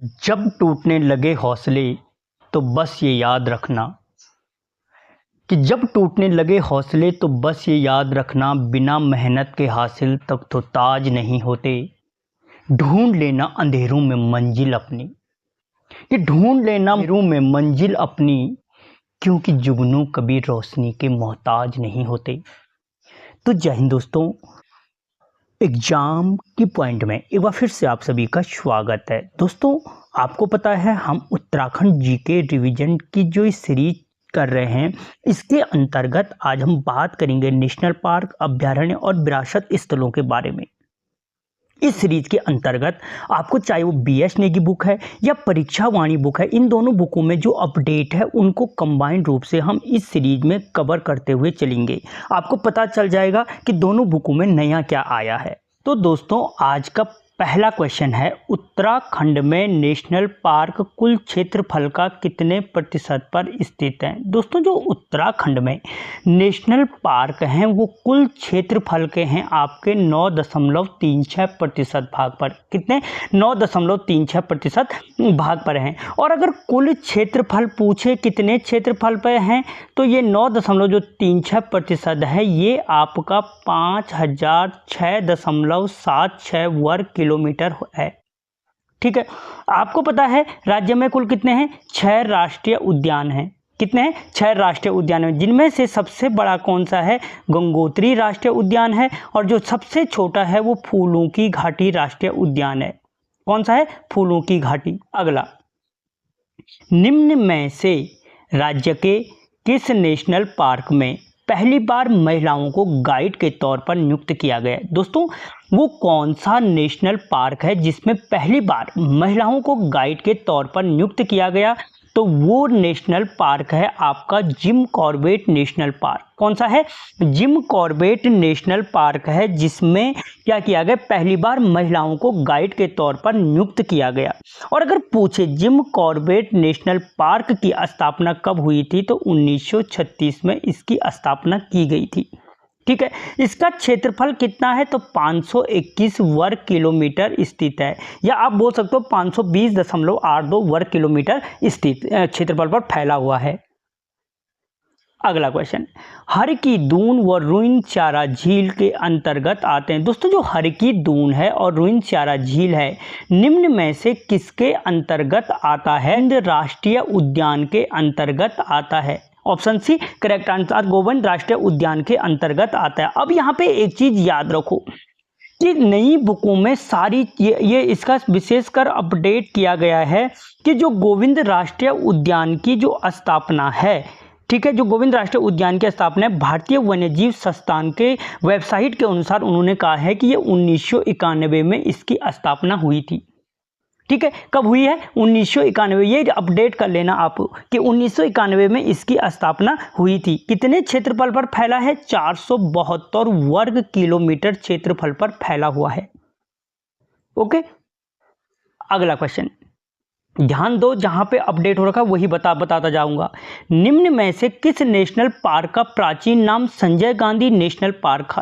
जब टूटने लगे हौसले तो बस ये याद रखना कि जब टूटने लगे हौसले तो बस ये याद रखना, बिना मेहनत के हासिल तक तो ताज नहीं होते। ढूंढ लेना अंधेरों में मंजिल अपनी, ये ढूंढ लेना अंधेरों में मंजिल अपनी, क्योंकि जुगनू कभी रोशनी के मोहताज नहीं होते। तो जय हिंद दोस्तों, एग्जाम की पॉइंट में एक बार फिर से आप सभी का स्वागत है। दोस्तों, आपको पता है हम उत्तराखंड जीके रिवीजन की जो इस सीरीज कर रहे हैं, इसके अंतर्गत आज हम बात करेंगे नेशनल पार्क, अभ्यारण्य और विरासत स्थलों के बारे में। इस सीरीज के अंतर्गत आपको चाहे वो BS नेगी बुक है या परीक्षा वाणी बुक है, इन दोनों बुकों में जो अपडेट है उनको कंबाइंड रूप से हम इस सीरीज में कवर करते हुए चलेंगे। आपको पता चल जाएगा कि दोनों बुकों में नया क्या आया है। तो दोस्तों, आज का पहला क्वेश्चन है, उत्तराखंड में नेशनल पार्क कुल क्षेत्रफल का कितने प्रतिशत पर स्थित है। दोस्तों, जो उत्तराखंड में नेशनल पार्क हैं वो कुल क्षेत्रफल के हैं आपके 9.36% भाग पर। कितने? 9.36% भाग पर हैं। और अगर कुल क्षेत्रफल पूछे कितने क्षेत्रफल पर हैं, तो ये 9.36% है, ये आपका 5006.76 वर्ग किलोमीटर है। ठीक है। आपको पता है राज्य में कुल कितने हैं? 6 राष्ट्रीय उद्यान हैं। कितने हैं? 6 राष्ट्रीय उद्यान हैं, जिनमें से सबसे बड़ा कौन सा है? गंगोत्री राष्ट्रीय उद्यान है, और जो सबसे छोटा है वो फूलों की घाटी राष्ट्रीय उद्यान है। कौन सा है? फूलों की घाटी। अगला, निम्न में से राज्य के किस नेशनल पार्क में पहली बार महिलाओं को गाइड के तौर पर नियुक्त किया गया है? दोस्तों, वो कौन सा नेशनल पार्क है जिसमें पहली बार महिलाओं को गाइड के तौर पर नियुक्त किया गया? तो वो नेशनल पार्क है आपका जिम कॉर्बेट नेशनल पार्क। कौन सा है? जिम कॉर्बेट नेशनल पार्क है, जिसमें क्या किया गया? पहली बार महिलाओं को गाइड के तौर पर नियुक्त किया गया। और अगर पूछे जिम कॉर्बेट नेशनल पार्क की स्थापना कब हुई थी, तो 1936 में इसकी स्थापना की गई थी। ठीक है। इसका क्षेत्रफल कितना है? तो 521 वर्ग किलोमीटर स्थित है, या आप बोल सकते हो 520.82 वर्ग किलोमीटर स्थित क्षेत्रफल पर फैला हुआ है। अगला क्वेश्चन, हर की दून व रुइंचारा झील के अंतर्गत आते हैं। दोस्तों, जो हर की दून है और रुइंचारा झील है, निम्न में से किसके अंतर्गत आता है? राष्ट्रीय उद्यान के अंतर्गत आता है। Option C correct answer, Govind राष्ट्रीय उद्यान के अंतर्गत आता है। अब यहाँ पे एक चीज याद रखो कि नई बुकों में सारी ये इसका विशेषकर अपडेट किया गया है कि जो गोविंद राष्ट्रीय उद्यान की जो स्थापना है, ठीक है, जो गोविंद राष्ट्रीय उद्यान की स्थापना है, भारतीय वन्यजीव संस्थान के वेबसाइट के अनुसार उन्होंने कहा है कि ये 1991 में इसकी स्थापना हुई थी। ठीक है। कब हुई है? 1991। ये अपडेट कर लेना आप कि 1991 में इसकी स्थापना हुई थी। कितने क्षेत्रफल पर फैला है? 472 वर्ग किलोमीटर क्षेत्रफल पर फैला हुआ है। ओके। अगला क्वेश्चन, ध्यान दो, जहां पे अपडेट हो रखा वही बताता जाऊंगा। निम्न में से किस नेशनल पार्क का प्राचीन नाम संजय गांधी नेशनल पार्क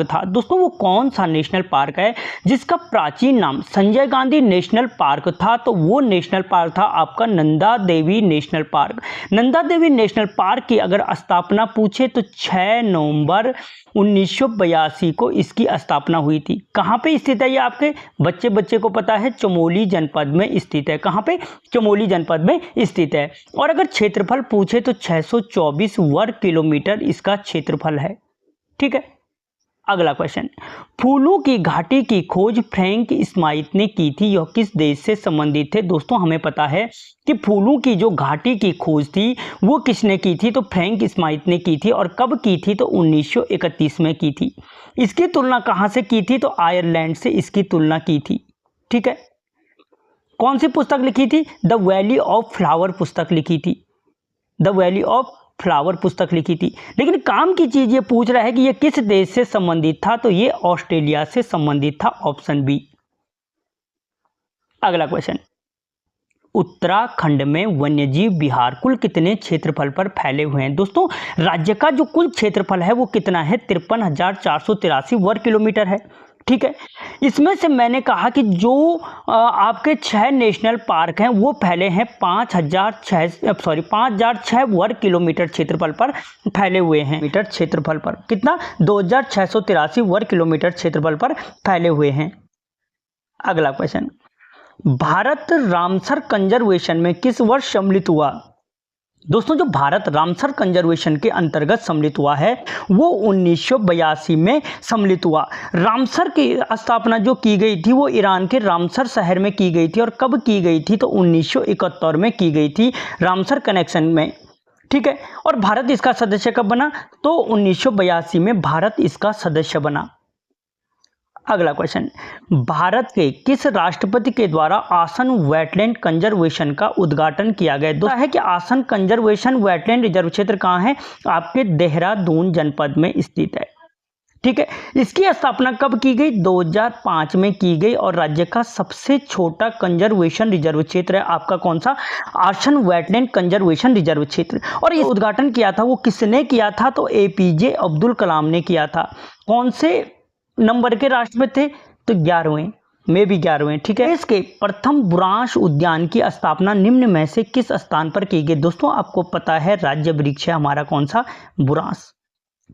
था? दोस्तों, वो कौन सा नेशनल पार्क है जिसका प्राचीन नाम संजय गांधी नेशनल पार्क था? तो वो नेशनल पार्क था आपका Nanda Devi national park. Nanda Devi national park की अगर स्थापना पूछे तो 6 नवंबर 1982 को इसकी स्थापना हुई थी। कहाँ पे स्थित है ये? आपके बच्चे को पता है, चमोली जनपद में स्थित है। कहाँ पे? चमोली जनपद में स्थित है। और अगर क्षेत्रफल पूछे तो 624 वर्ग किलोमीटर इसका क्षेत्रफल है। ठीक है। अगला क्वेश्चन, फूलों की घाटी की खोज फ्रैंक स्माइथ ने की थी, यह किस देश से संबंधित थे? दोस्तों, हमें पता है कि फूलों की जो घाटी की खोज थी वो किसने की थी? तो फ्रैंक स्माइथ ने की थी। और कब की थी? तो 1931 में की थी। इसकी तुलना कहाँ से की थी? तो आयरलैंड से इसकी तुलना की थी। ठीक है। कौन सी पुस्तक लिखी थी? द वैली ऑफ फ्लावर पुस्तक लिखी थी। द वैली ऑफ फ्लावर पुस्तक लिखी थी। लेकिन काम की चीज ये पूछ रहा है कि ये किस देश से संबंधित था, तो ये ऑस्ट्रेलिया से संबंधित था। Option B. अगला क्वेश्चन, उत्तराखंड में वन्यजीव विहार कुल कितने क्षेत्रफल पर फैले हुए हैं? दोस्तों, राज्य का जो कुल क्षेत्रफल है वो कितना है? 53,483 वर्ग किलोमीटर है। ठीक है, इसमें से मैंने कहा कि जो आपके 6 नेशनल पार्क हैं वो फैले हैं 5,006 वर्ग किलोमीटर क्षेत्रफल पर फैले हुए हैं। मीटर क्षेत्रफल पर कितना, 2,683 वर्ग किलोमीटर क्षेत्रफल पर फैले हुए हैं। अगला क्वेश्चन, भारत रामसर कंजर्वेशन में किस वर्ष सम्मिलित हुआ? दोस्तों, जो भारत रामसर कंजर्वेशन के अंतर्गत सम्मिलित हुआ है वो 1982 में सम्मिलित हुआ। रामसर की स्थापना जो की गई थी वो ईरान के रामसर शहर में की गई थी। और कब की गई थी? तो 1971 में की गई थी, रामसर कनेक्शन में। ठीक है, और भारत इसका सदस्य कब बना? तो 1982 में भारत इसका सदस्य बना। अगला क्वेश्चन, भारत के किस राष्ट्रपति के द्वारा आसन वेटलैंड कंजर्वेशन का उद्घाटन किया गया? दोस्तों है कि आसन कंजर्वेशन वेटलैंड रिजर्व क्षेत्र कहाँ है? आपके देहरादून जनपद में स्थित है। ठीक है, इसकी स्थापना कब की गई? 2005 में की गई। और राज्य का सबसे छोटा कंजर्वेशन रिजर्व क्षेत्र है आपका कौन सा? आसन वेटलैंड कंजर्वेशन रिजर्व क्षेत्र। और ये उद्घाटन किया था वो किसने किया था? तो APJ अब्दुल कलाम ने किया था। कौन से नंबर के राष्ट्रपति थे? तो 11वें में भी 11वें। ठीक है, इसके प्रथम बुरांश उद्यान की स्थापना निम्न में से किस स्थान पर की गई? दोस्तों आपको पता है राज्य वृक्ष है हमारा कौन सा? बुरांश।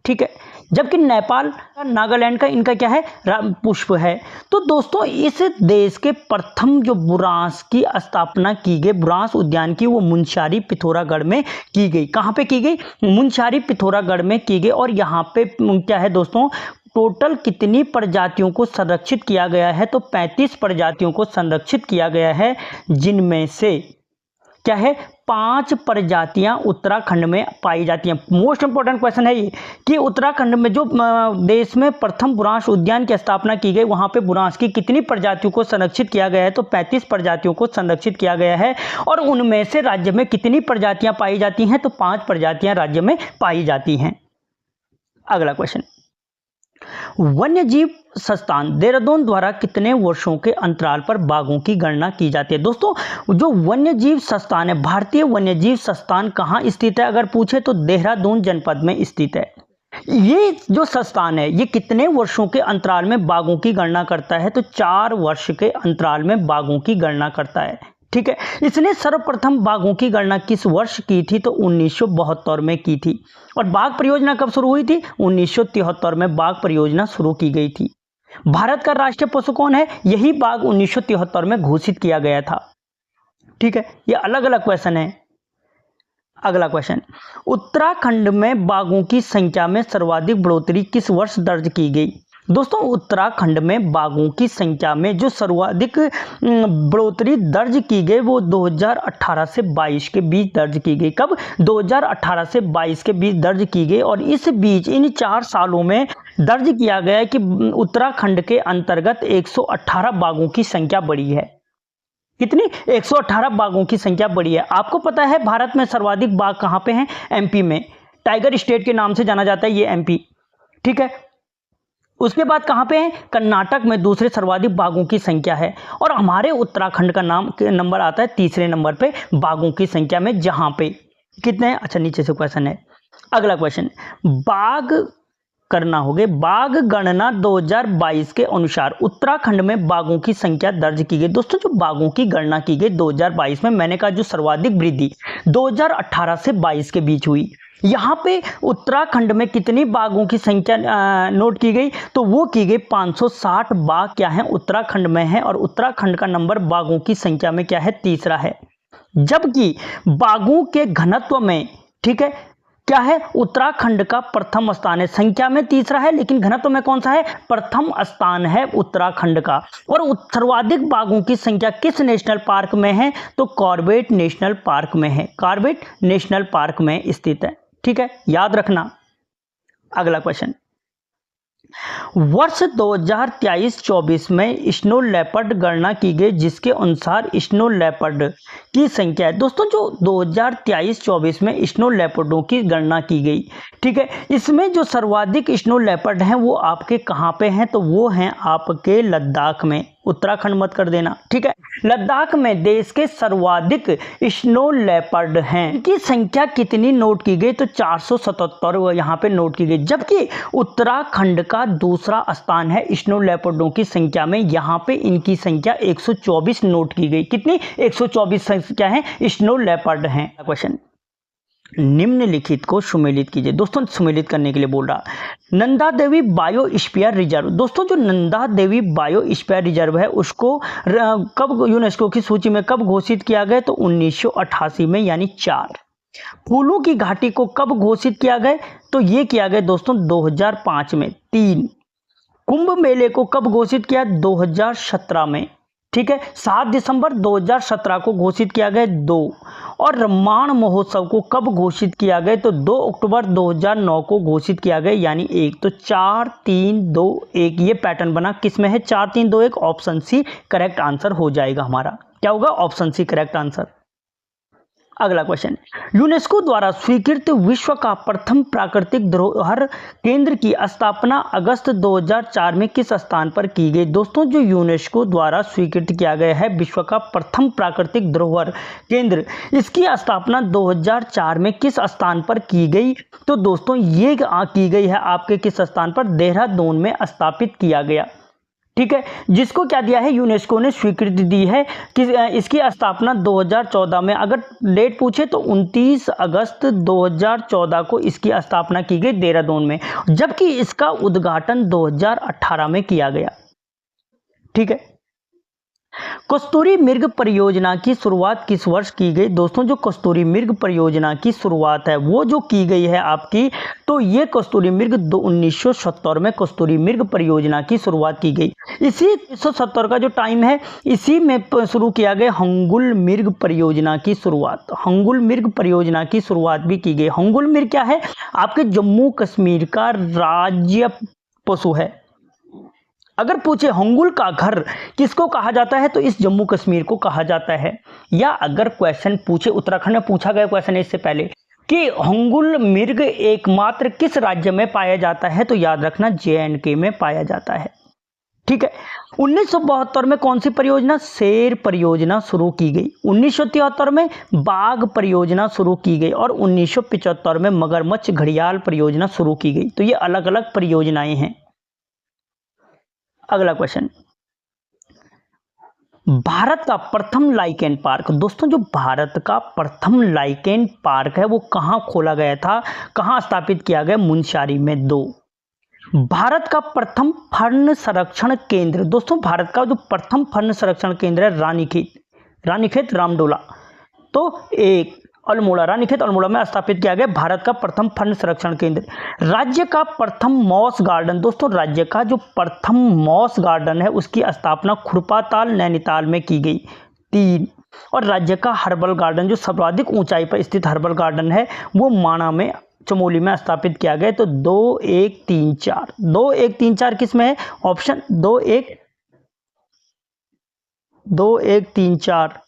ठीक है, जबकि नेपाल, नागालैंड का इनका क्या है? पुष्प है। तो दोस्तों इस देश के प्रथम जो बुरांश की स्थापना की गई, बुरांश उद्यान की, वो मुनस्यारी पिथौरागढ़ में की गई। कहाँ पे की गई? मुनस्यारी पिथौरागढ़ में की गई। और यहाँ पे क्या है दोस्तों, टोटल कितनी प्रजातियों को संरक्षित किया गया है? तो 35 प्रजातियों को संरक्षित किया गया है, जिनमें से क्या है? 5 प्रजातियां उत्तराखंड में पाई जाती हैं। मोस्ट इंपॉर्टेंट क्वेश्चन है ये कि उत्तराखंड में जो देश में प्रथम बुरांश उद्यान की स्थापना की गई, वहां पे बुरांश की कितनी प्रजातियों को संरक्षित किया गया है? तो 35 प्रजातियों को संरक्षित किया गया है। और उनमें से राज्य में कितनी प्रजातियां पाई जाती हैं? तो 5 प्रजातियां राज्य में पाई जाती हैं। अगला क्वेश्चन, वन्यजीव संस्थान देहरादून द्वारा कितने वर्षों के अंतराल पर बाघों की गणना की जाती है? दोस्तों जो वन्यजीव संस्थान है, भारतीय वन्यजीव संस्थान कहाँ स्थित है? अगर पूछे तो देहरादून जनपद में स्थित है। ये जो संस्थान है ये कितने वर्षों के अंतराल में बाघों की गणना करता है? तो 4 वर्ष के अंतराल में बाघों की गणना करता है। ठीक है, इसने सर्वप्रथम बाघों की गणना किस वर्ष की थी? तो 1972 में की थी। और बाघ परियोजना कब शुरू हुई थी? 1973 में बाघ परियोजना शुरू की गई थी। भारत का राष्ट्रीय पशु कौन है? यही बाघ 1973 में घोषित किया गया था। ठीक है, ये अलग अलग क्वेश्चन है। अगला क्वेश्चन, उत्तराखंड में बाघों की संख्या में सर्वाधिक बढ़ोतरी किस वर्ष दर्ज की गई? दोस्तों उत्तराखंड में बाघों की संख्या में जो सर्वाधिक बढ़ोतरी दर्ज की गई वो 2018 से 22 के बीच दर्ज की गई। कब? 2018 से 22 के बीच दर्ज की गई। और इस बीच इन 4 सालों में दर्ज किया गया कि उत्तराखंड के अंतर्गत 118 बाघों की संख्या बढ़ी है। कितनी? 118 बाघों की संख्या बढ़ी है। आपको पता है भारत में सर्वाधिक बाघ कहाँ पे हैं? MP में। टाइगर स्टेट के नाम से जाना जाता है ये MP। ठीक है, उसके बाद कहाँ पे है? कर्नाटक में दूसरे सर्वाधिक बाघों की संख्या है। और हमारे उत्तराखंड का नंबर आता है तीसरे नंबर पे बाघों की संख्या में, जहां पे कितने हैं? अच्छा नीचे से क्वेश्चन है। अगला क्वेश्चन, बाघ करना होगे। बाघ गणना 2022 के अनुसार उत्तराखंड में बाघों की संख्या दर्ज की गई। दोस्तों जो बाघों की गणना की गई 2022 में, मैंने कहा जो सर्वाधिक वृद्धि 2018 से 22 के बीच हुई। यहाँ पे उत्तराखंड में कितनी बाघों की संख्या नोट की गई? तो वो की गई 560 बाघ क्या है? उत्तराखंड में है। और उत्तराखंड का नंबर बाघों की संख्या में क्या है? तीसरा है। जबकि बाघों के घनत्व में, ठीक है, क्या है? उत्तराखंड का प्रथम स्थान है। संख्या में तीसरा है लेकिन घनत्व में कौन सा है? प्रथम स्थान है उत्तराखंड का। और सर्वाधिक बाघों की संख्या किस नेशनल पार्क में है? तो कॉर्बेट नेशनल पार्क में है। कॉर्बेट नेशनल पार्क में स्थित है। ठीक है, याद रखना। अगला क्वेश्चन, वर्ष 2023-24 में स्नो लेपर्ड गणना की गई, जिसके अनुसार स्नो लेपर्ड की संख्या है। दोस्तों जो 2023-24 में स्नो लेपर्डों की गणना की गई, ठीक है, इसमें जो सर्वाधिक स्नो लेपर्ड हैं वो आपके कहाँ पे हैं? तो वो हैं आपके लद्दाख में। उत्तराखंड मत कर देना, ठीक है। लद्दाख में देश के सर्वाधिक स्नो लेपर्ड हैं, इनकी संख्या कितनी नोट की गई? तो 477 यहाँ पे नोट की गई, जबकि उत्तराखंड का दूसरा स्थान है स्नो लेपर्डों की संख्या में, यहाँ पे इनकी संख्या 124 नोट की गई। कितनी? 124 संख्या है स्नो लेपर्ड हैं। क्वेश्चन, निम्नलिखित को सुमेलित कीजिए। दोस्तों सुमेलित करने के लिए बोल रहा, नंदा देवी बायोस्फीयर रिजर्व। दोस्तों जो नंदा देवी बायोस्फीयर रिजर्व है उसको कब यूनेस्को की सूची में कब घोषित किया गया? तो 1988 में, यानी 4। फूलों की घाटी को कब घोषित किया गया? तो ये किया गया दोस्तों 2005 में। 3। कुंभ मेले को कब घोषित किया? 2017 में, ठीक है। 7 दिसंबर 2017 को घोषित किया गया। 2। और रामायण महोत्सव को कब घोषित किया गया? तो 2 अक्टूबर 2009 को घोषित किया गया, यानी 1। तो 4 3 2 1 ये पैटर्न बना, किस में है? 4 3 2 1। ऑप्शन सी करेक्ट आंसर हो जाएगा हमारा। क्या होगा? Option C correct answer. अगला क्वेश्चन, यूनेस्को द्वारा स्वीकृत विश्व का प्रथम प्राकृतिक धरोहर केंद्र की स्थापना अगस्त 2004 में किस स्थान पर की गई? दोस्तों जो यूनेस्को द्वारा स्वीकृत किया गया है विश्व का प्रथम प्राकृतिक धरोहर केंद्र, इसकी स्थापना 2004 में किस स्थान पर की गई? तो दोस्तों ये की गई है आपके किस स्थान पर? देहरादून में स्थापित किया गया, ठीक है। जिसको क्या दिया है? यूनेस्को ने स्वीकृति दी है कि इसकी स्थापना 2014 में, अगर डेट पूछे तो 29 अगस्त 2014 को इसकी स्थापना की गई देहरादून में, जबकि इसका उद्घाटन 2018 में किया गया, ठीक है। कस्तूरी मृग परियोजना की शुरुआत किस वर्ष की गई? दोस्तों जो कस्तूरी मृग परियोजना की शुरुआत है वो जो की गई है आपकी, तो ये कस्तूरी मृग 1970 में कस्तूरी मृग परियोजना की शुरुआत की गई। इसी 1970 का जो टाइम है इसी में शुरू किया गया हंगुल मृग परियोजना की शुरुआत। हंगुल मृग परियोजना की शुरुआत भी की गई। हंगुल मृग क्या है? आपके जम्मू कश्मीर का राज्य पशु है। अगर पूछे हंगुल का घर किसको कहा जाता है, तो इस जम्मू कश्मीर को कहा जाता है। या अगर क्वेश्चन पूछे, उत्तराखंड में पूछा गया क्वेश्चन इससे पहले कि हंगुल मृग एकमात्र किस राज्य में पाया जाता है, तो याद रखना JNK में पाया जाता है, ठीक है। 1972 में कौन सी परियोजना? शेर परियोजना शुरू की गई। 1973 में बाघ परियोजना शुरू की गई और 1975 में मगरमच्छ घड़ियाल परियोजना शुरू की गई। तो ये अलग अलग परियोजनाएं हैं। अगला क्वेश्चन, भारत का प्रथम लाइकेन पार्क। दोस्तों जो भारत का प्रथम लाइकेन पार्क है वो कहां खोला गया था, कहां स्थापित किया गया? मुनस्यारी में। 2। भारत का प्रथम फर्ण संरक्षण केंद्र। दोस्तों भारत का जो प्रथम फर्ण संरक्षण केंद्र है रानीखेत रामडोला। तो 1 अल्मोड़ा, रानीखेत अल्मोड़ा में स्थापित किया गया भारत का प्रथम फर्ण संरक्षण केंद्र। राज्य का प्रथम मॉस गार्डन। दोस्तों राज्य का जो प्रथम मॉस गार्डन है उसकी स्थापना खुरपाताल नैनीताल में की गई। 3। और राज्य का हर्बल गार्डन, जो सर्वाधिक ऊंचाई पर स्थित हर्बल गार्डन है वो माणा में चमोली में स्थापित किया गया। तो 2 1 3 4 2 1 3 4 किस में है? ऑप्शन 2 1 3 4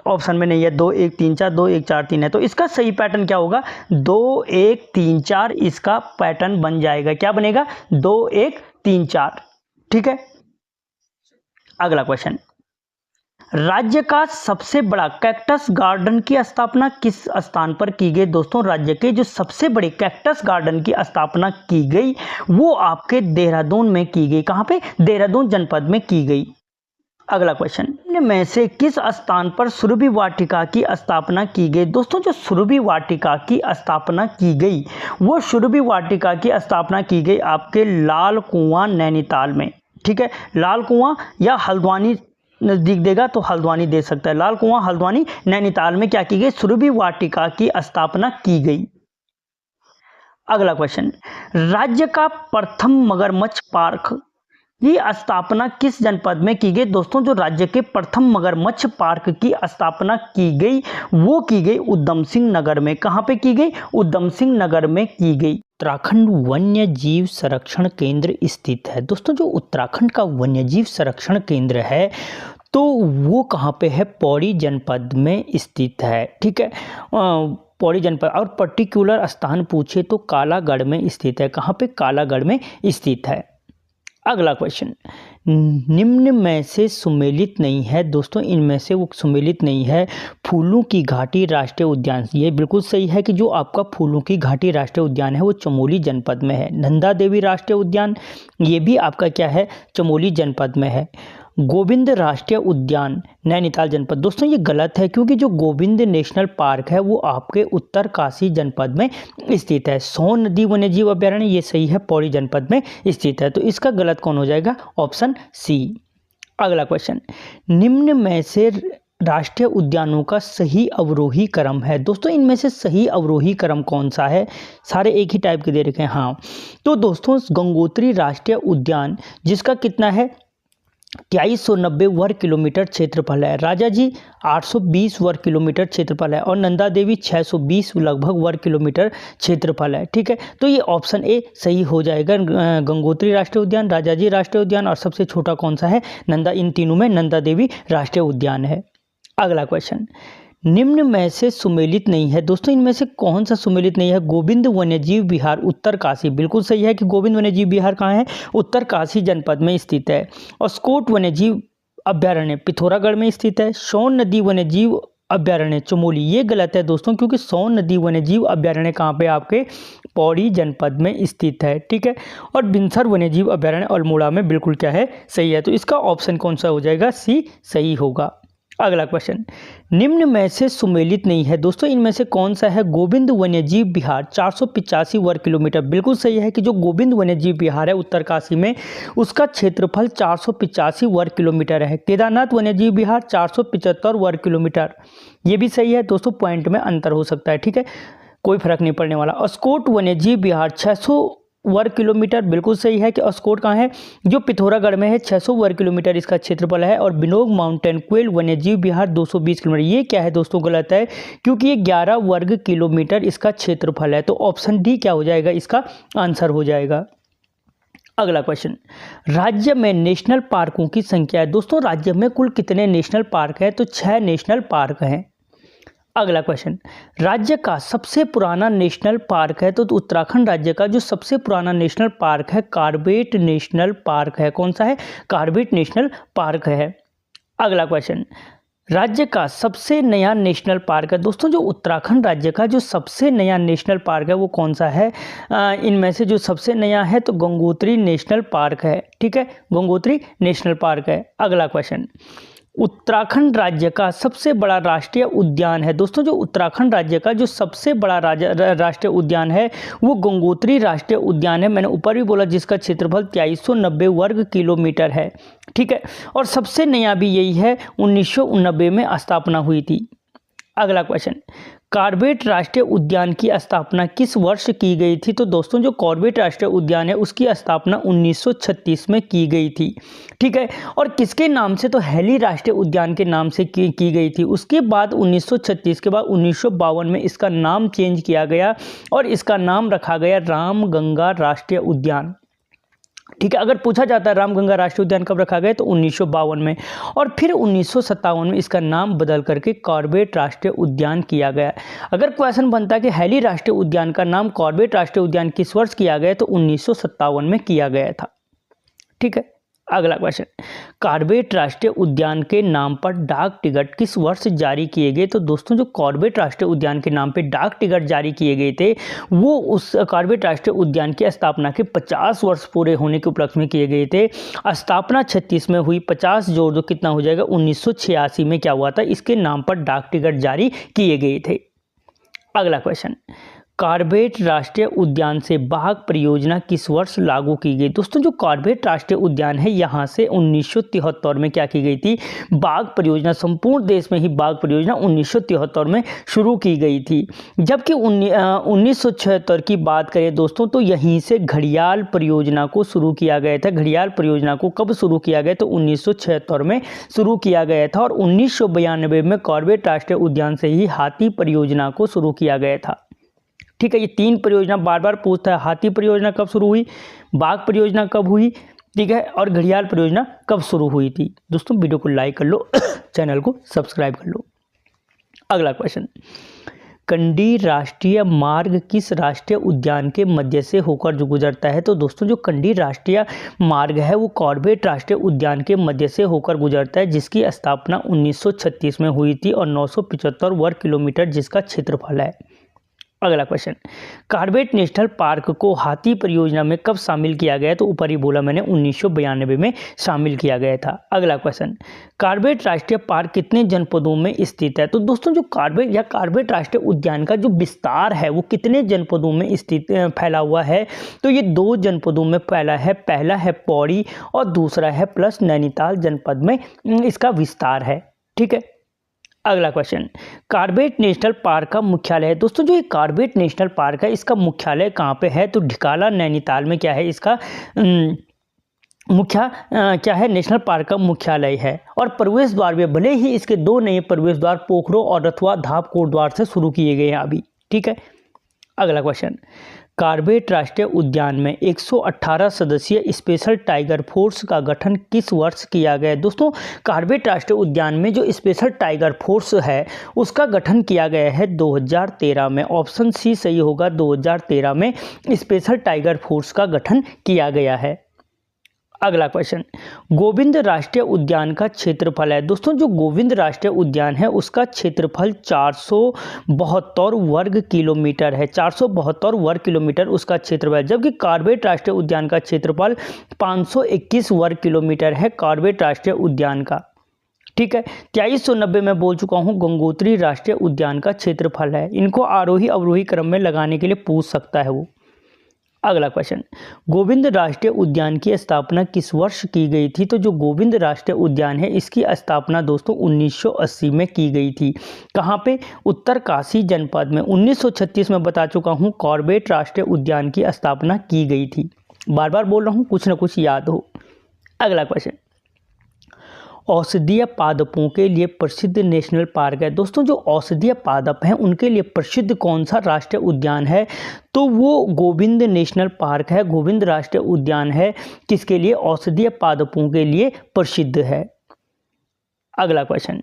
ऑप्शन में नहीं है। 2 1 3 4 2 1 4 3 है। तो इसका सही पैटर्न क्या होगा? 2 1 3 4 इसका पैटर्न बन जाएगा। क्या बनेगा? 2 1 3 4, ठीक है। अगला क्वेश्चन, राज्य का सबसे बड़ा कैक्टस गार्डन की स्थापना किस स्थान पर की गई? दोस्तों राज्य के जो सबसे बड़े कैक्टस गार्डन की स्थापना की गई वो आपके देहरादून में की गई। कहां पे? देहरादून जनपद में की गई। अगला क्वेश्चन, में से किस स्थान पर सुरभि वाटिका की स्थापना की गई? दोस्तों जो सुरभि वाटिका की स्थापना की गई वो सुरभि वाटिका की स्थापना की गई आपके लाल कुआं नैनीताल में, ठीक है। लाल कुआं या हल्द्वानी नजदीक देगा तो हल्द्वानी दे सकता है। लाल कुआं हल्द्वानी नैनीताल में क्या की गई? सुरभि वाटिका की स्थापना की गई। अगला क्वेश्चन, राज्य का प्रथम मगरमच्छ पार्क की स्थापना किस जनपद में की गई? दोस्तों जो राज्य के प्रथम मगरमच्छ पार्क की स्थापना की गई वो की गई उधम सिंह नगर में। कहां पे की गई? उधम सिंह नगर में की गई। उत्तराखंड वन्य जीव संरक्षण केंद्र स्थित है। दोस्तों जो उत्तराखंड का वन्य जीव संरक्षण केंद्र है तो वो कहाँ पे है? पौड़ी जनपद में स्थित है, ठीक है। पौड़ी जनपद, और पर्टिकुलर स्थान पूछे तो कालागढ़ में स्थित है। कहाँ पे? कालागढ़ में स्थित है। अगला क्वेश्चन, निम्न में से सुमेलित नहीं है। दोस्तों इनमें से वो सुमेलित नहीं है। फूलों की घाटी राष्ट्रीय उद्यान, ये बिल्कुल सही है कि जो आपका फूलों की घाटी राष्ट्रीय उद्यान है वो चमोली जनपद में है। नंदा देवी राष्ट्रीय उद्यान, ये भी आपका क्या है, चमोली जनपद में है। गोविंद राष्ट्रीय उद्यान नैनीताल जनपद, दोस्तों ये गलत है क्योंकि जो गोविंद नेशनल पार्क है वो आपके उत्तरकाशी जनपद में स्थित है। सोन नदी वन्यजीव अभयारण्य, ये सही है, पौड़ी जनपद में स्थित है। तो इसका गलत कौन हो जाएगा, ऑप्शन सी। अगला क्वेश्चन, निम्न में से राष्ट्रीय उद्यानों का सही अवरोही क्रम है। दोस्तों इनमें से सही अवरोही क्रम कौन सा है, सारे एक ही टाइप के दे रखे हैं। हाँ, तो दोस्तों गंगोत्री राष्ट्रीय उद्यान जिसका कितना है 2390 वर्ग किलोमीटर क्षेत्रफल है, राजा जी 820 वर्ग किलोमीटर क्षेत्रफल है और नंदा देवी 620 लगभग वर्ग किलोमीटर क्षेत्रफल है। ठीक है, तो ये ऑप्शन ए सही हो जाएगा। गंगोत्री राष्ट्रीय उद्यान, राजा जी राष्ट्रीय उद्यान और सबसे छोटा कौन सा है, नंदा, इन तीनों में नंदा देवी राष्ट्रीय उद्यान है। अगला क्वेश्चन, निम्न में से सुमेलित नहीं है। दोस्तों इनमें से कौन सा सुमेलित नहीं है, गोविंद वन्यजीव विहार उत्तरकाशी, बिल्कुल सही है कि गोविंद वन्यजीव विहार कहाँ है, उत्तरकाशी जनपद में स्थित है। और स्कोट वन्यजीव अभ्यारण्य पिथौरागढ़ में स्थित है। सोन नदी वन्यजीव अभ्यारण्य चमोली, ये गलत है दोस्तों क्योंकि सोन नदी वन्यजीव अभ्यारण्य कहाँ पे, आपके पौड़ी जनपद में स्थित है। ठीक है, और बिनसर वन्यजीव अभ्यारण्य अल्मोड़ा में बिल्कुल क्या है, सही है। तो इसका ऑप्शन कौन सा हो जाएगा, सी सही होगा। अगला क्वेश्चन, निम्न में से सुमेलित नहीं है। दोस्तों इनमें से कौन सा है, गोविंद वन्यजीव विहार 485 वर्ग किलोमीटर, बिल्कुल सही है कि जो गोविंद वन्यजीव विहार है उत्तरकाशी में उसका क्षेत्रफल 485 वर्ग किलोमीटर है। केदारनाथ वन्यजीव विहार 475 वर्ग किलोमीटर, ये भी सही है दोस्तों, पॉइंट में अंतर हो सकता है। ठीक है, कोई फर्क नहीं पड़ने वाला। अस्कोट वन्यजीव विहार 600 वर्ग किलोमीटर, बिल्कुल सही है कि अस्कोट कहाँ है, जो पिथौरागढ़ में है, 600 वर्ग किलोमीटर इसका क्षेत्रफल है। और बिनोग माउंटेन क्वेल वन्यजीव विहार 220 किलोमीटर, ये क्या है दोस्तों, गलत है क्योंकि ये 11 वर्ग किलोमीटर इसका क्षेत्रफल है। तो ऑप्शन डी क्या हो जाएगा, इसका आंसर हो जाएगा। अगला क्वेश्चन, राज्य में नेशनल पार्कों की संख्या है। दोस्तों राज्य में कुल कितने नेशनल पार्क है, तो 6 नेशनल पार्क हैं। अगला क्वेश्चन, राज्य का सबसे पुराना नेशनल पार्क है, तो उत्तराखंड राज्य का जो सबसे पुराना नेशनल पार्क है कॉर्बेट नेशनल पार्क है। कौन सा है, कॉर्बेट नेशनल पार्क है। अगला क्वेश्चन, राज्य का सबसे नया नेशनल पार्क है। दोस्तों जो उत्तराखंड राज्य का जो सबसे नया नेशनल पार्क है वो कौन सा है, इनमें से जो सबसे नया है तो गंगोत्री नेशनल पार्क है। ठीक है, गंगोत्री नेशनल पार्क है। अगला क्वेश्चन, उत्तराखंड राज्य का सबसे बड़ा राष्ट्रीय उद्यान है। दोस्तों जो उत्तराखंड राज्य का जो सबसे बड़ा राष्ट्रीय उद्यान है वो गंगोत्री राष्ट्रीय उद्यान है। मैंने ऊपर भी बोला जिसका क्षेत्रफल 2390 वर्ग किलोमीटर है। ठीक है, और सबसे नया भी यही है, 1990 में स्थापना हुई थी। अगला क्वेश्चन, कॉर्बेट राष्ट्रीय उद्यान की स्थापना किस वर्ष की गई थी, तो दोस्तों जो कॉर्बेट राष्ट्रीय उद्यान है उसकी स्थापना 1936 में की गई थी। ठीक है, और किसके नाम से, तो हेली राष्ट्रीय उद्यान के नाम से की गई थी। उसके बाद 1936 के बाद 1952 में इसका नाम चेंज किया गया और इसका नाम रखा गया रामगंगा राष्ट्रीय उद्यान। ठीक है, अगर पूछा जाता है रामगंगा राष्ट्रीय उद्यान कब रखा गया, तो 1952 में, और फिर 1957 में इसका नाम बदल करके कॉर्बेट राष्ट्रीय उद्यान किया गया। अगर क्वेश्चन बनता है कि हेली राष्ट्रीय उद्यान का नाम कॉर्बेट राष्ट्रीय उद्यान किस वर्ष किया गया, तो 1957 में किया गया था। ठीक है, अगला क्वेश्चन, कॉर्बेट राष्ट्रीय उद्यान के नाम पर डाक टिकट किस वर्ष जारी किए गए, तो दोस्तों जो कॉर्बेट राष्ट्रीय उद्यान के नाम पे डाक टिकट जारी किए गए थे वो उस कॉर्बेट राष्ट्रीय उद्यान की स्थापना के 50 वर्ष पूरे होने के उपलक्ष्य में किए गए थे। स्थापना 36 में हुई, 50 जोड़ दो कितना हो जाएगा, 1986 में क्या हुआ था, इसके नाम पर डाक टिकट जारी किए गए थे। अगला क्वेश्चन, कॉर्बेट राष्ट्रीय उद्यान से बाघ परियोजना किस वर्ष लागू की गई। दोस्तों जो कॉर्बेट राष्ट्रीय उद्यान है यहाँ से 1973 में क्या की गई थी, बाघ परियोजना, संपूर्ण देश में ही बाघ परियोजना 1973 में शुरू की गई थी। जबकि 1976 की बात करें दोस्तों तो यहीं से घड़ियाल परियोजना को शुरू किया गया था। घड़ियाल परियोजना को कब शुरू किया गया, तो 1976 में शुरू किया गया था। और 1992 में कॉर्बेट राष्ट्रीय उद्यान से ही हाथी परियोजना को शुरू किया गया था। ठीक है, ये 3 परियोजना बार बार पूछता है, हाथी परियोजना कब शुरू हुई, बाघ परियोजना कब हुई, ठीक है, और घड़ियाल परियोजना कब शुरू हुई थी। दोस्तों वीडियो को लाइक कर लो, चैनल को सब्सक्राइब कर लो। अगला क्वेश्चन, कंडी राष्ट्रीय मार्ग किस राष्ट्रीय उद्यान के मध्य से होकर जो गुजरता है? तो दोस्तों जो कंडी राष्ट्रीय मार्ग है वो कॉर्बेट राष्ट्रीय उद्यान के मध्य से होकर गुजरता है, जिसकी स्थापना 1936 में हुई थी और 975 वर्ग किलोमीटर जिसका क्षेत्रफल है। अगला क्वेश्चन, कॉर्बेट नेशनल पार्क को हाथी परियोजना में कब शामिल किया गया? तो ऊपर ही बोला मैंने 1992 में शामिल किया गया था। अगला क्वेश्चन, कॉर्बेट राष्ट्रीय पार्क कितने जनपदों में स्थित है? तो दोस्तों जो कॉर्बेट राष्ट्रीय उद्यान का जो विस्तार है वो कितने जनपदों में स्थित फैला हुआ है? तो ये 2 जनपदों में फैला है। पहला है पौड़ी और दूसरा है प्लस नैनीताल जनपद में इसका विस्तार है। ठीक है। अगला क्वेश्चन, कॉर्बेट नेशनल पार्क का मुख्यालय है। दोस्तों जो ये कॉर्बेट नेशनल पार्क है इसका मुख्यालय कहाँ पे है? तो ढिकाला नैनीताल में क्या है इसका क्या है? नेशनल पार्क का मुख्यालय है। और प्रवेश द्वार में भले ही इसके 2 नए प्रवेश द्वार पोखरो और रथुआ धाप कोटद्वार से शुरू किए गए हैं अभी। ठीक है। अगला क्वेश्चन, कॉर्बेट राष्ट्रीय उद्यान में 118 सदस्यीय स्पेशल टाइगर फोर्स का गठन किस वर्ष किया गया? दोस्तों कॉर्बेट राष्ट्रीय उद्यान में जो स्पेशल टाइगर फोर्स है उसका गठन किया गया है 2013 में। ऑप्शन सी सही होगा, 2013 में स्पेशल टाइगर फोर्स का गठन किया गया है। अगला क्वेश्चन, गोविंद राष्ट्रीय उद्यान का क्षेत्रफल है। दोस्तों जो गोविंद राष्ट्रीय उद्यान है उसका क्षेत्रफल 472 वर्ग किलोमीटर है। 472 वर्ग किलोमीटर उसका क्षेत्रफल है, जबकि कॉर्बेट राष्ट्रीय उद्यान का क्षेत्रफल 521 वर्ग किलोमीटर है कॉर्बेट राष्ट्रीय उद्यान का। ठीक है। 2390 में बोल चुका हूँ गंगोत्री राष्ट्रीय उद्यान का क्षेत्रफल है। इनको आरोही अवरोही क्रम में लगाने के लिए पूछ सकता है वो। अगला क्वेश्चन, गोविंद राष्ट्रीय उद्यान की स्थापना किस वर्ष की गई थी? तो जो गोविंद राष्ट्रीय उद्यान है इसकी स्थापना दोस्तों 1980 में की गई थी। कहाँ पे? उत्तरकाशी जनपद में। 1936 में बता चुका हूँ कॉर्बेट राष्ट्रीय उद्यान की स्थापना की गई थी। बार बार बोल रहा हूँ, कुछ ना कुछ याद हो। अगला क्वेश्चन, औषधीय पादपों के लिए प्रसिद्ध नेशनल पार्क है। दोस्तों जो औषधीय पादप हैं उनके लिए प्रसिद्ध कौन सा राष्ट्रीय उद्यान है? तो वो गोविंद नेशनल पार्क है। गोविंद राष्ट्रीय उद्यान है किसके लिए? औषधीय पादपों के लिए प्रसिद्ध है। अगला क्वेश्चन,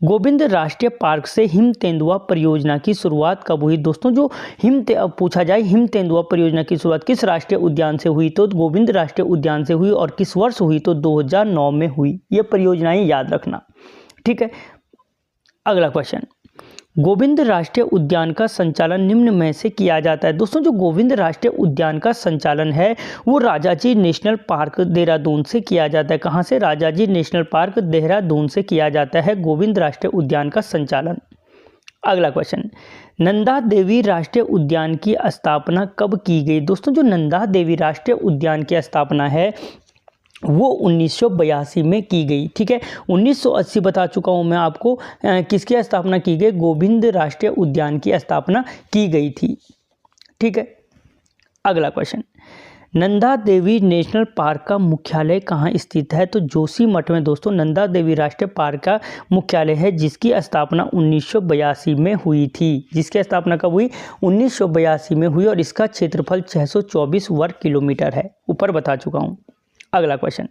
गोविंद राष्ट्रीय पार्क से हिम तेंदुआ परियोजना की शुरुआत कब हुई? दोस्तों जो पूछा जाए हिम तेंदुआ परियोजना की शुरुआत किस राष्ट्रीय उद्यान से हुई? तो गोविंद राष्ट्रीय उद्यान से हुई। और किस वर्ष हुई? तो 2009 में हुई। ये परियोजनाएं याद रखना। ठीक है। अगला क्वेश्चन, गोविंद राष्ट्रीय उद्यान का संचालन निम्न में से किया जाता है। दोस्तों जो गोविंद राष्ट्रीय उद्यान का संचालन है वो राजाजी नेशनल पार्क देहरादून से किया जाता है। कहाँ से? राजाजी नेशनल पार्क देहरादून से किया जाता है गोविंद राष्ट्रीय उद्यान का संचालन। अगला क्वेश्चन, नंदा देवी राष्ट्रीय उद्यान की स्थापना कब की गई? दोस्तों जो नंदा देवी राष्ट्रीय उद्यान की स्थापना है वो 1982 में की गई। ठीक है। 1980 बता चुका हूँ मैं आपको किसकी स्थापना की गई? गोविंद राष्ट्रीय उद्यान की स्थापना की गई थी। ठीक है। अगला question, Nanda Devi national park का मुख्यालय कहाँ स्थित है? तो जोशीमठ में दोस्तों नंदा देवी राष्ट्रीय पार्क का मुख्यालय है, जिसकी स्थापना 1982 में हुई थी। जिसकी स्थापना कब हुई? 1982 में हुई और इसका क्षेत्रफल 624 वर्ग किलोमीटर है। ऊपर बता चुका हूँ। अगला क्वेश्चन,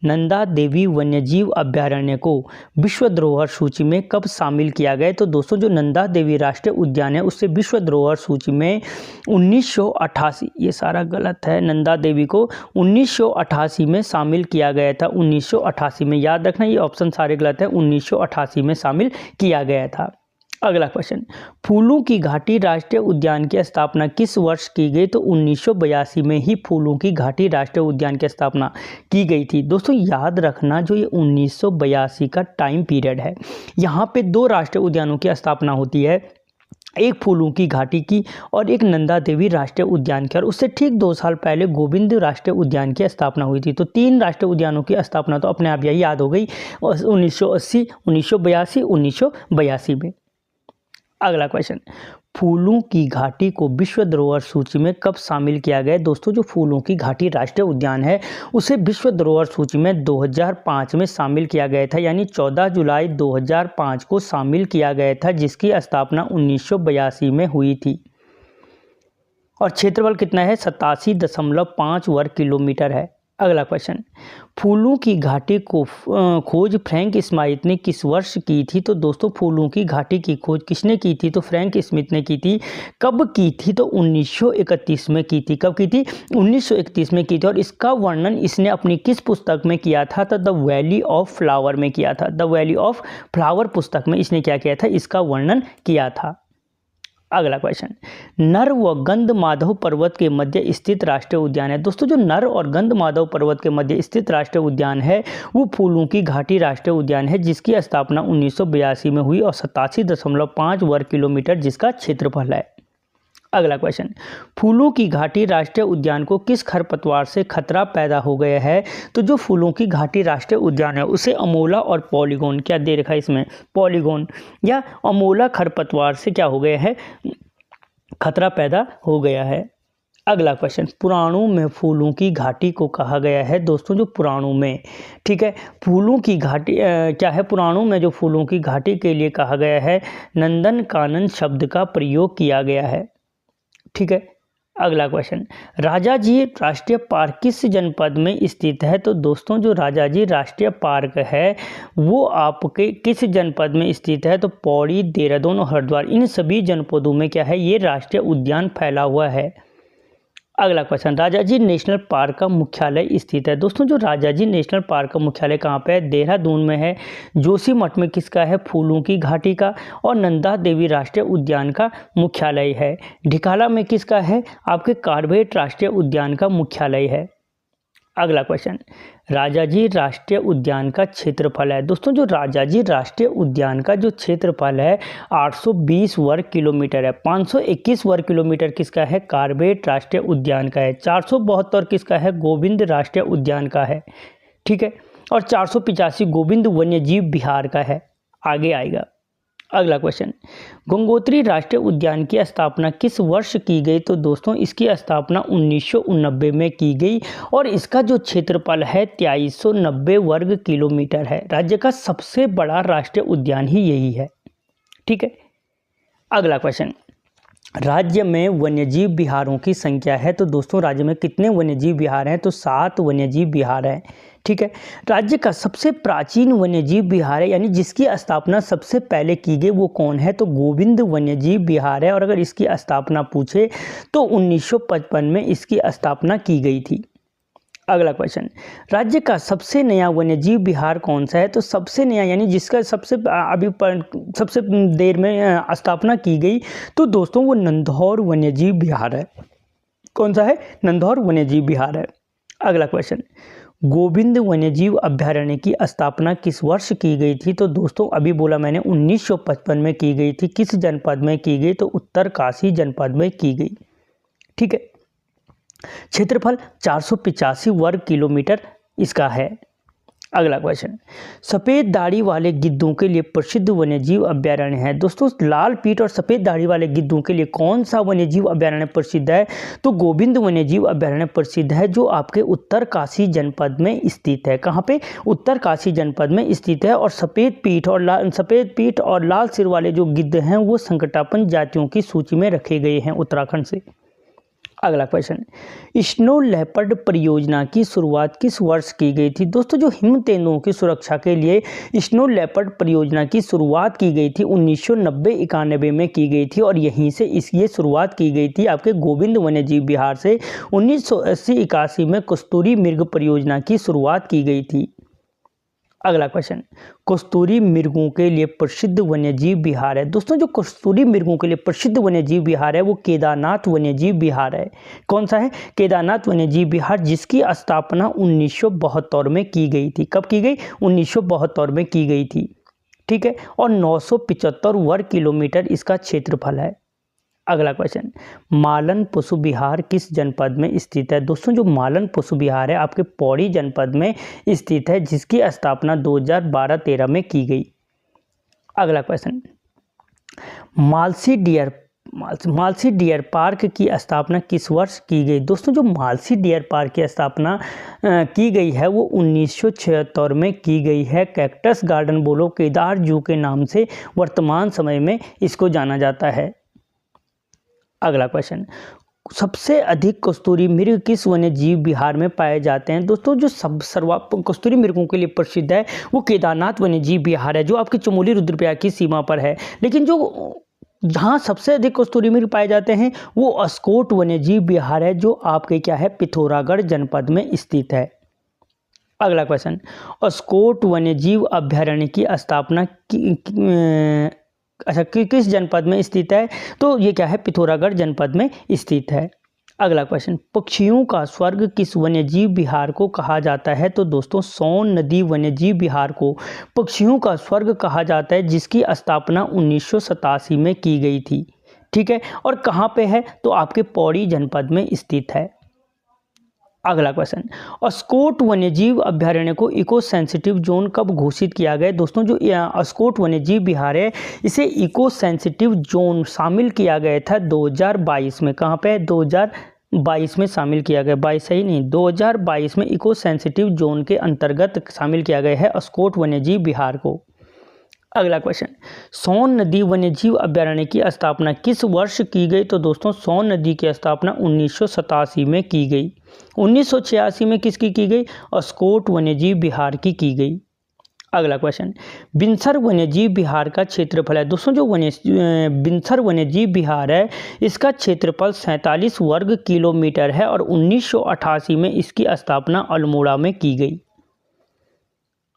नंदा देवी वन्यजीव अभयारण्य को विश्व धरोहर सूची में कब शामिल किया गया? तो दोस्तों जो नंदा देवी राष्ट्रीय उद्यान है उससे विश्व धरोहर सूची में 1988, ये सारा गलत है, नंदा देवी को 1988 में शामिल किया गया था। 1988 में, याद रखना ये ऑप्शन सारे गलत है। 1988 में शामिल किया गया था। अगला क्वेश्चन, फूलों की घाटी राष्ट्रीय उद्यान की स्थापना किस वर्ष की गई? तो 1982 में ही फूलों की घाटी राष्ट्रीय उद्यान की स्थापना की गई थी। दोस्तों याद रखना जो ये 1982 का टाइम पीरियड है, यहाँ पे 2 राष्ट्रीय उद्यानों की स्थापना होती है, एक फूलों की घाटी की और एक नंदा देवी राष्ट्रीय उद्यान की। और उससे ठीक 2 साल पहले गोविंद राष्ट्रीय उद्यान की स्थापना हुई थी। तो 3 राष्ट्रीय उद्यानों की स्थापना तो अपने आप यही याद हो गई, 1980, 1982, 1982 में। अगला क्वेश्चन, फूलों की घाटी को विश्व धरोहर सूची में कब शामिल किया गया? दोस्तों जो फूलों की घाटी राष्ट्रीय उद्यान है उसे विश्व धरोहर सूची में 2005 में शामिल किया गया था, यानी 14 जुलाई 2005 को शामिल किया गया था, जिसकी स्थापना 1982 में हुई थी। और क्षेत्रफल कितना है? 87.5 वर्ग किलोमीटर है। अगला क्वेश्चन, फूलों की घाटी को खोज फ्रैंक स्मिथ ने किस वर्ष की थी? तो दोस्तों फूलों की घाटी की खोज किसने की थी? तो फ्रैंक स्मिथ ने की थी। कब की थी? तो 1931 में की थी। कब की थी? 1931 में की थी। और इसका वर्णन इसने अपनी किस पुस्तक में किया था? तो द वैली ऑफ फ्लावर में किया था। द वैली ऑफ फ्लावर पुस्तक में इसने क्या किया था? इसका वर्णन किया था। अगला क्वेश्चन, नर व गंध माधव पर्वत के मध्य स्थित राष्ट्रीय उद्यान है। दोस्तों जो नर और गंध माधव पर्वत के मध्य स्थित राष्ट्रीय उद्यान है वो फूलों की घाटी राष्ट्रीय उद्यान है, जिसकी स्थापना 1982 में हुई और 87.5 वर्ग किलोमीटर जिसका क्षेत्रफल है। अगला क्वेश्चन, फूलों की घाटी राष्ट्रीय उद्यान को किस खरपतवार से खतरा पैदा हो गया है? तो जो फूलों की घाटी राष्ट्रीय उद्यान है उसे अमोला और पॉलीगोन, क्या दे रखा है इसमें? पॉलीगोन या अमोला खरपतवार से क्या हो गया है? खतरा पैदा हो गया है। अगला क्वेश्चन, पुराणों में फूलों की घाटी को कहा गया है। दोस्तों जो पुराणों में, ठीक है, फूलों की घाटी क्या है? पुराणों में जो फूलों की घाटी के लिए कहा गया है, नंदन कानन शब्द का प्रयोग किया गया है। ठीक है। अगला क्वेश्चन, राजाजी राष्ट्रीय पार्क किस जनपद में स्थित है? तो दोस्तों जो राजाजी राष्ट्रीय पार्क है वो आपके किस जनपद में स्थित है? तो पौड़ी, देहरादून और हरिद्वार, इन सभी जनपदों में क्या है? ये राष्ट्रीय उद्यान फैला हुआ है। अगला क्वेश्चन, राजाजी नेशनल पार्क का मुख्यालय स्थित है। दोस्तों जो राजाजी नेशनल पार्क का मुख्यालय कहाँ पे है? देहरादून में है। जोशीमठ में किसका है? फूलों की घाटी का। और नंदा देवी राष्ट्रीय उद्यान का मुख्यालय है। ढिकाला में किसका है? आपके कार्बेट राष्ट्रीय उद्यान का मुख्यालय है। अगला क्वेश्चन, राजाजी राष्ट्रीय उद्यान का क्षेत्रफल है। दोस्तों जो राजाजी राष्ट्रीय उद्यान का जो क्षेत्रफल है 820 वर्ग किलोमीटर है। 521 वर्ग किलोमीटर किसका है? कार्बेट राष्ट्रीय उद्यान का है। 472 किसका है? गोविंद राष्ट्रीय उद्यान का है। ठीक है। और 485 गोविंद वन्यजीव विहार का है। आगे आएगा। अगला क्वेश्चन, गंगोत्री राष्ट्रीय उद्यान की स्थापना किस वर्ष की गई? तो दोस्तों इसकी स्थापना 1989 में की गई और इसका जो क्षेत्रफल है 2390 वर्ग किलोमीटर है। राज्य का सबसे बड़ा राष्ट्रीय उद्यान ही यही है। ठीक है। अगला क्वेश्चन, राज्य में वन्यजीव विहारों की संख्या है। तो दोस्तों राज्य में कितने वन्यजीव विहार हैं? तो 7 वन्यजीव विहार हैं। ठीक है। राज्य का सबसे प्राचीन वन्यजीव विहार है, यानी जिसकी स्थापना सबसे पहले की गई वो कौन है? तो गोविंद वन्यजीव विहार है। और अगर इसकी स्थापना पूछे तो 1955 में इसकी स्थापना की गई थी। अगला क्वेश्चन, राज्य का सबसे नया वन्यजीव विहार कौन सा है? तो सबसे नया यानी जिसका सबसे देर में स्थापना की गई तो दोस्तों वो नंधौर वन्यजीव विहार है। कौन सा है? नंधौर वन्यजीव विहार है। अगला क्वेश्चन, गोविंद वन्यजीव अभयारण्य की स्थापना किस वर्ष की गई थी? तो दोस्तों अभी बोला मैंने 1955 में की गई थी। किस जनपद में की गई? तो उत्तरकाशी जनपद में की गई। ठीक है। क्षेत्रफल 485 वर्ग किलोमीटर इसका है। अगला क्वेश्चन, सफ़ेद दाढ़ी वाले गिद्धों के लिए प्रसिद्ध वन्यजीव अभयारण्य है। दोस्तों लाल पीठ और सफ़ेद दाढ़ी वाले गिद्धों के लिए कौन सा वन्यजीव अभयारण्य प्रसिद्ध है? तो गोविंद वन्यजीव अभयारण्य प्रसिद्ध है, जो आपके उत्तरकाशी जनपद में स्थित है। कहाँ पे? उत्तरकाशी जनपद में स्थित है। और सफ़ेद पीठ और लाल सिर वाले जो गिद्ध हैं वो संकटापन जातियों की सूची में रखे गए हैं उत्तराखंड से। अगला क्वेश्चन, स्नो लेपर्ड परियोजना की शुरुआत किस वर्ष की गई थी? दोस्तों जो हिम तेंदुओं की सुरक्षा के लिए स्नो लेपर्ड परियोजना की शुरुआत की गई थी 1990-91 में की गई थी। और यहीं से ये शुरुआत की गई थी आपके गोविंद वन्यजीव विहार से। 1980-81 में कस्तूरी मृग परियोजना की शुरुआत की गई थी। अगला क्वेश्चन, कस्तूरी मृगों के लिए प्रसिद्ध वन्यजीव विहार है। दोस्तों जो कस्तूरी मृगों के लिए प्रसिद्ध वन्यजीव विहार है वो केदारनाथ वन्यजीव विहार है। कौन सा है? केदारनाथ वन्यजीव विहार, जिसकी स्थापना 1972 में की गई थी। कब की गई? 1972 में की गई थी। ठीक है। और 975 वर्ग किलोमीटर इसका क्षेत्रफल है। अगला क्वेश्चन, मालन पशु विहार किस जनपद में स्थित है? दोस्तों जो मालन पशु विहार है आपके पौड़ी जनपद में स्थित है, जिसकी स्थापना 2012-13 में की गई। अगला क्वेश्चन, मालसी डियर पार्क की स्थापना किस वर्ष की गई? दोस्तों जो मालसी डियर पार्क की स्थापना की गई है वो 1976 में की गई है। कैक्टस गार्डन बोलो केदार जू के नाम से वर्तमान समय में इसको जाना जाता है। अगला क्वेश्चन, सबसे अधिक कस्तूरी मृग किस वन्यजीव विहार में पाए जाते हैं? दोस्तों जो कस्तूरी मृगों के लिए प्रसिद्ध है वो केदारनाथ वन्यजीव विहार है, जो आपकी चमोली रुद्रप्रयाग की सीमा पर है। लेकिन जो जहाँ सबसे अधिक कस्तूरी मृग पाए जाते हैं वो अस्कोट वन्यजीव विहार है, जो आपके क्या है, पिथौरागढ़ जनपद में स्थित है। अगला क्वेश्चन, अस्कोट वन्यजीव अभ्यारण्य की स्थापना किस जनपद में स्थित है? तो ये क्या है, पिथौरागढ़ जनपद में स्थित है। अगला क्वेश्चन, पक्षियों का स्वर्ग किस वन्यजीव विहार को कहा जाता है? तो दोस्तों सोन नदी वन्यजीव विहार को पक्षियों का स्वर्ग कहा जाता है, जिसकी स्थापना 1987 में की गई थी। ठीक है, और कहाँ पे है? तो आपके पौड़ी जनपद में स्थित है। अगला क्वेश्चन, अस्कोट वन्यजीव अभ्यारण्य को इको सेंसिटिव जोन कब घोषित किया गया? दोस्तों जो अस्कोट वन्यजीव विहार है इसे इको सेंसिटिव जोन शामिल किया गया था 2022 में। कहाँ पे? 2022 में शामिल किया गया, 22 सही नहीं, 2022 में इको सेंसिटिव जोन के अंतर्गत शामिल किया गया है अस्कोट वन्यजीव विहार को। अगला क्वेश्चन, सोन नदी वन्यजीव अभ्यारण्य की स्थापना किस वर्ष की गई? तो दोस्तों सोन नदी की स्थापना 1987 में की गई। 1986 में किसकी की गई? अस्कोट वन्यजीव विहार की गई। अगला क्वेश्चन, बिनसर वन्यजीव विहार का क्षेत्रफल है। दोस्तों जो बिनसर वन्यजीव विहार है इसका क्षेत्रफल 47 वर्ग किलोमीटर है और 1988 में इसकी स्थापना अल्मोड़ा में की गई।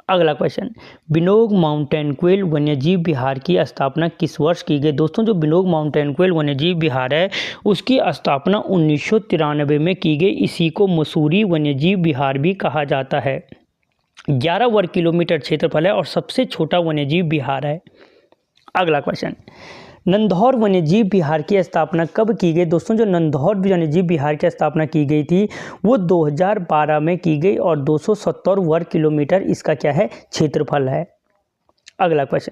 अगला क्वेश्चन, बिनोग माउंटेन क्वेल वन्यजीव विहार की स्थापना किस वर्ष की गई? दोस्तों जो बिनोग माउंटेन क्वेल वन्यजीव विहार है उसकी स्थापना 1993 में की गई। इसी को मसूरी वन्यजीव विहार भी कहा जाता है। 11 वर्ग किलोमीटर क्षेत्रफल है और सबसे छोटा वन्यजीव विहार है। अगला क्वेश्चन, नंधौर वन्यजीव विहार की स्थापना कब की गई? दोस्तों जो नंधौर वन्यजीव विहार की स्थापना की गई थी वो 2012 में की गई और 270 वर्ग किलोमीटर इसका क्या है, क्षेत्रफल है। अगला क्वेश्चन,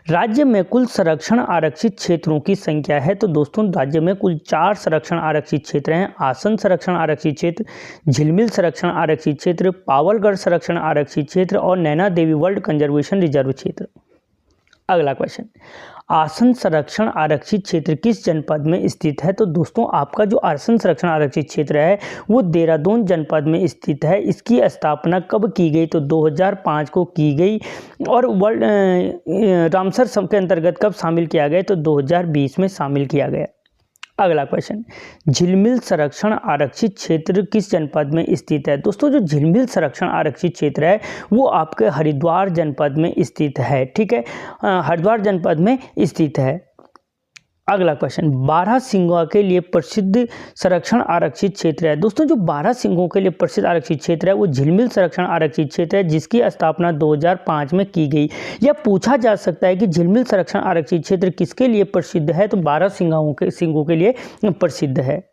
राज्य में कुल संरक्षण आरक्षित क्षेत्रों की संख्या है? तो दोस्तों राज्य में कुल 4 संरक्षण आरक्षित क्षेत्र हैं। आसन संरक्षण आरक्षित क्षेत्र, झिलमिल संरक्षण आरक्षित क्षेत्र, पावलगढ़ संरक्षण आरक्षित क्षेत्र और Naina Devi world conservation reserve क्षेत्र। अगला क्वेश्चन, आसन संरक्षण आरक्षित क्षेत्र किस जनपद में स्थित है? तो दोस्तों आपका जो आसन संरक्षण आरक्षित क्षेत्र है वो देहरादून जनपद में स्थित है। इसकी स्थापना कब की गई? तो 2005 को की गई और वर्ल्ड रामसर के अंतर्गत कब शामिल किया गया? तो 2020 में शामिल किया गया। अगला क्वेश्चन, झिलमिल संरक्षण आरक्षित क्षेत्र किस जनपद में स्थित है? दोस्तों जो झिलमिल संरक्षण आरक्षित क्षेत्र है वो आपके हरिद्वार जनपद में स्थित है। ठीक है, हरिद्वार जनपद में स्थित है। अगला क्वेश्चन, 12 सिंहों के लिए प्रसिद्ध संरक्षण आरक्षित क्षेत्र है। दोस्तों जो 12 सिंहों के लिए प्रसिद्ध आरक्षित क्षेत्र है वो झिलमिल संरक्षण आरक्षित क्षेत्र है, जिसकी स्थापना 2005 में की गई। यह पूछा जा सकता है कि झिलमिल संरक्षण आरक्षित क्षेत्र किसके लिए प्रसिद्ध है? तो 12 सिंहों के लिए प्रसिद्ध है।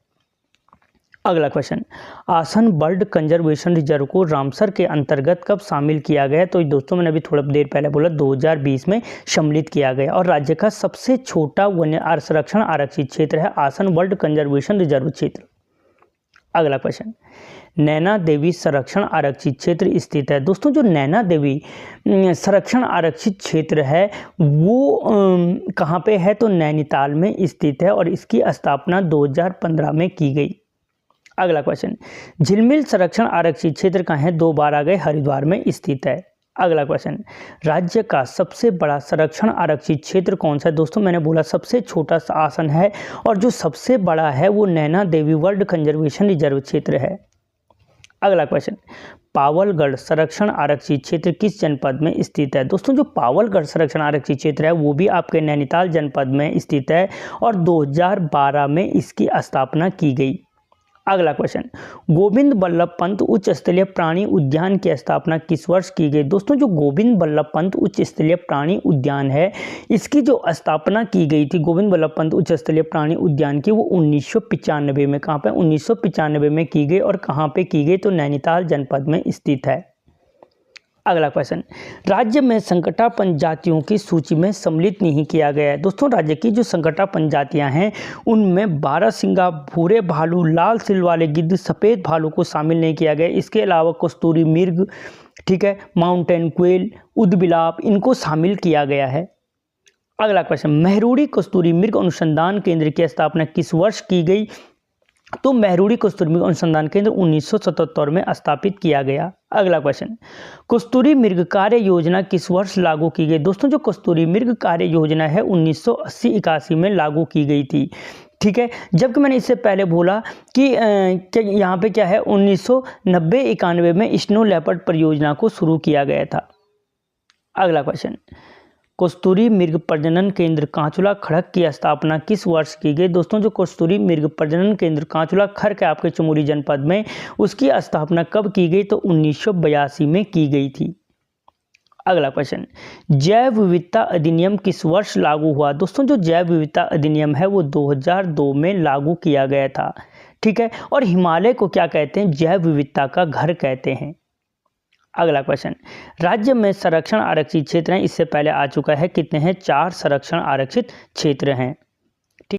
अगला क्वेश्चन, आसन बर्ड कंजर्वेशन रिजर्व को रामसर के अंतर्गत कब शामिल किया गया? तो दोस्तों मैंने अभी थोड़ा देर पहले बोला 2020 में सम्मिलित किया गया और राज्य का सबसे छोटा वन्य संरक्षण आरक्षित क्षेत्र है आसन बर्ड कंजर्वेशन रिजर्व क्षेत्र। अगला क्वेश्चन, नैना देवी संरक्षण आरक्षित क्षेत्र स्थित है। दोस्तों जो नैना देवी संरक्षण आरक्षित क्षेत्र है वो कहाँ पे है? तो नैनीताल में स्थित है और इसकी स्थापना 2015 में की गई। अगला क्वेश्चन, झिलमिल संरक्षण आरक्षित क्षेत्र कहाँ है? 2 बार आ गए, हरिद्वार में स्थित है। अगला क्वेश्चन, राज्य का सबसे बड़ा संरक्षण आरक्षित क्षेत्र कौन सा है? दोस्तों मैंने बोला सबसे छोटा आसन है और जो सबसे बड़ा है वो Naina Devi world conservation reserve क्षेत्र है। अगला क्वेश्चन, पावलगढ़ संरक्षण आरक्षित क्षेत्र किस जनपद में स्थित है? दोस्तों जो पावलगढ़ संरक्षण आरक्षित क्षेत्र है वो भी आपके नैनीताल जनपद में स्थित है और 2012 में इसकी स्थापना की गई। अगला क्वेश्चन, गोविंद बल्लभ पंत उच्च स्तरीय प्राणी उद्यान की स्थापना किस वर्ष की गई? दोस्तों जो गोविंद बल्लभ पंत उच्च स्तरीय प्राणी उद्यान है इसकी जो स्थापना की गई थी गोविंद बल्लभ पंत उच्च स्तरीय प्राणी उद्यान की वो 1995 में, कहाँ पे? 1995 में की गई और कहाँ पे की गई? तो नैनीताल जनपद में स्थित है। अगला क्वेश्चन, राज्य में संकटापन्न जातियों की सूची में सम्मिलित नहीं किया गया है। दोस्तों राज्य की जो संकटापन्न जातियां हैं उनमें बारहसिंगा, भूरे भालू, लाल सिल वाले गिद्ध, सफ़ेद भालू को शामिल नहीं किया गया। इसके अलावा कस्तूरी मृग, ठीक है, माउंटेन क्वेल, उदबिलाप, इनको शामिल किया गया है। अगला क्वेश्चन, मेहरुड़ी कस्तूरी मृग अनुसंधान केंद्र की स्थापना किस वर्ष की गई? तो मेहरुड़ी कस्तूरी मृग अनुसंधान केंद्र 1977 में स्थापित किया गया। अगला क्वेश्चन, कस्तूरी मृग कार्य योजना किस वर्ष लागू की गई? दोस्तों जो कस्तूरी मृग कार्य योजना है 1980-81 में लागू की गई थी, ठीक है। जबकि मैंने इससे पहले बोला कि यहाँ पे क्या है 1990-91 में स्नो लेपर्ड परियोजना को शुरू किया गया था। अगला क्वेश्चन, कस्तूरी मृग प्रजनन केंद्र कांचुला खड़क की स्थापना किस वर्ष की गई? दोस्तों जो कस्तूरी मृग प्रजनन केंद्र कांचुला खड़क है आपके चमोली जनपद में, उसकी स्थापना कब की गई? तो 1982 में की गई थी। अगला क्वेश्चन, जैव विविधता अधिनियम किस वर्ष लागू हुआ? दोस्तों जो जैव विविधता अधिनियम है वो 2002 में लागू किया गया था, ठीक है। और हिमालय को क्या कहते हैं? जैव विविधता का घर कहते हैं। अगला क्वेश्चन, राज्य में संरक्षण आरक्षित क्षेत्र हैं, इससे पहले आ चुका है, कितने हैं? 4 संरक्षण आरक्षित क्षेत्र हैं।